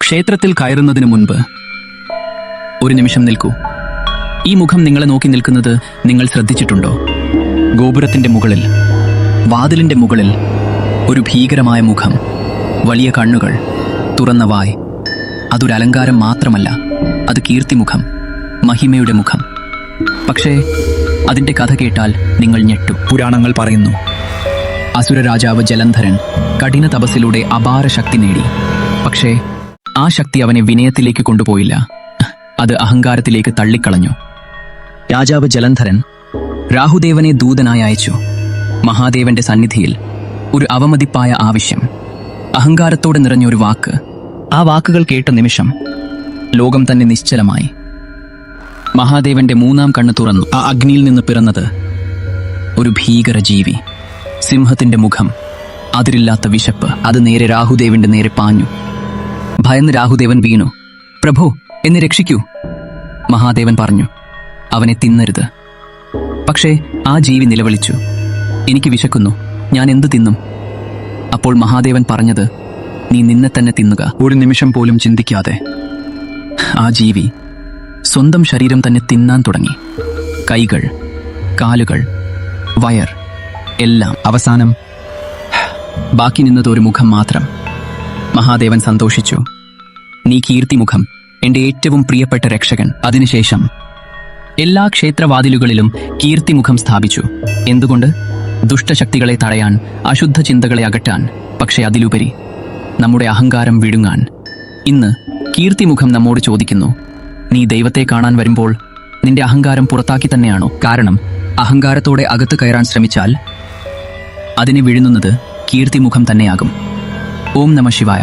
ക്ഷേത്രത്തിൽ കയറുന്നതിന് മുൻപ് ഒരു നിമിഷം നിൽക്കൂ. ഈ മുഖം നിങ്ങളെ നോക്കി നിൽക്കുന്നത് നിങ്ങൾ ശ്രദ്ധിച്ചിട്ടുണ്ടോ? ഗോപുരത്തിന്റെ മുകളിൽ, വാതിലിന്റെ മുകളിൽ ഒരു ഭീകരമായ മുഖം, വലിയ കണ്ണുകൾ, തുറന്ന വായ്. അതൊരു അലങ്കാരം മാത്രമല്ല, അത് കീർത്തിമുഖം, മഹിമയുടെ മുഖം. പക്ഷേ അതിന്റെ കഥ കേട്ടാൽ നിങ്ങൾ ഞെട്ടു. പുരാണങ്ങൾ പറയുന്നു, അസുരരാജാവ് ജലന്ധരൻ കഠിന തപസ്സിലൂടെ അപാര ശക്തി നേടി. പക്ഷേ ആ ശക്തി അവനെ വിനയത്തിലേക്ക് കൊണ്ടുപോയില്ല, അത് അഹങ്കാരത്തിലേക്ക് തള്ളിക്കളഞ്ഞു. രാജാവ് ജലന്ധരൻ രാഹുദേവനെ ദൂതനായി അയച്ചു. മഹാദേവന്റെ സന്നിധിയിൽ ഒരു അവമതിപ്പായ ആവശ്യം, അഹങ്കാരത്തോടെ നിറഞ്ഞൊരു വാക്ക്. ആ വാക്കുകൾ കേട്ട നിമിഷം ലോകം തന്നെ നിശ്ചലമായി. മഹാദേവന്റെ മൂന്നാം കണ്ണ് തുറന്നു. ആ അഗ്നിയിൽ നിന്ന് പിറന്നത് ഒരു ഭീകര ജീവി, സിംഹത്തിന്റെ മുഖം, അതിരില്ലാത്ത വിശപ്പ്. അത് നേരെ രാഹുദേവന്റെ നേരെ പാഞ്ഞു. ഭയന്ന് രാഹുദേവൻ വീണു. പ്രഭു, എന്നെ രക്ഷിക്കൂ, മഹാദേവൻ പറഞ്ഞു. അവനെ തിന്നരുത്. പക്ഷേ ആ ജീവി നിലവിളിച്ചു, എനിക്ക് വിശക്കുന്നു, ഞാൻ എന്തു തിന്നും? അപ്പോൾ മഹാദേവൻ പറഞ്ഞത്, നീ നിന്നെ തന്നെ തിന്നുക. ഒരു നിമിഷം പോലും ചിന്തിക്കാതെ ആ ജീവി സ്വന്തം ശരീരം തന്നെ തിന്നാൻ തുടങ്ങി. കൈകൾ, കാലുകൾ, വയർ, എല്ലാം. അവസാനം ബാക്കി നിന്നത് ഒരു മുഖം മാത്രം. മഹാദേവൻ സന്തോഷിച്ചു, നീ കീർത്തിമുഖം, എന്റെ ഏറ്റവും പ്രിയപ്പെട്ട രക്ഷകൻ. അതിനുശേഷം എല്ലാ ക്ഷേത്രവാതിലുകളിലും കീർത്തിമുഖം സ്ഥാപിച്ചു. എന്തുകൊണ്ട്? ദുഷ്ടശക്തികളെ തടയാൻ, അശുദ്ധ ചിന്തകളെ അകറ്റാൻ, പക്ഷെ അതിലുപരി നമ്മുടെ അഹങ്കാരം വിഴുങ്ങാൻ. ഇന്ന് കീർത്തിമുഖം നമ്മോട് ചോദിക്കുന്നു, നീ ദൈവത്തെ കാണാൻ വരുമ്പോൾ നിന്റെ അഹങ്കാരം പുറത്താക്കി തന്നെയാണോ? കാരണം അഹങ്കാരത്തോടെ അകത്ത് കയറാൻ ശ്രമിച്ചാൽ അതിനെ വിഴുങ്ങുന്നത് കീർത്തിമുഖം തന്നെയാകും. ഓം നമഃ ശിവായ.